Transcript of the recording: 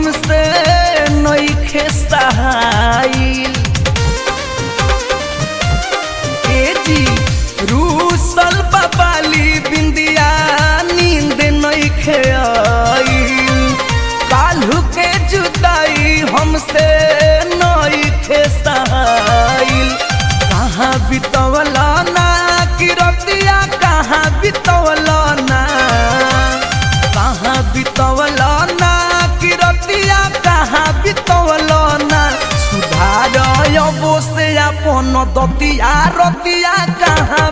हमसे नइखे सहाइल। ए जी रूसल बाबाली बिंदिया नींद नइखे आइल। काल्हू के जुदाई हमसे नइखे सहाइल। कहाँ बितवला ना कि रतिया कहाँ बितवला ना, कहाँ बितवला ना कि रतिया कहाँ बितवला ना। सुधार अबो से अपन दतिया रतिया कहाँ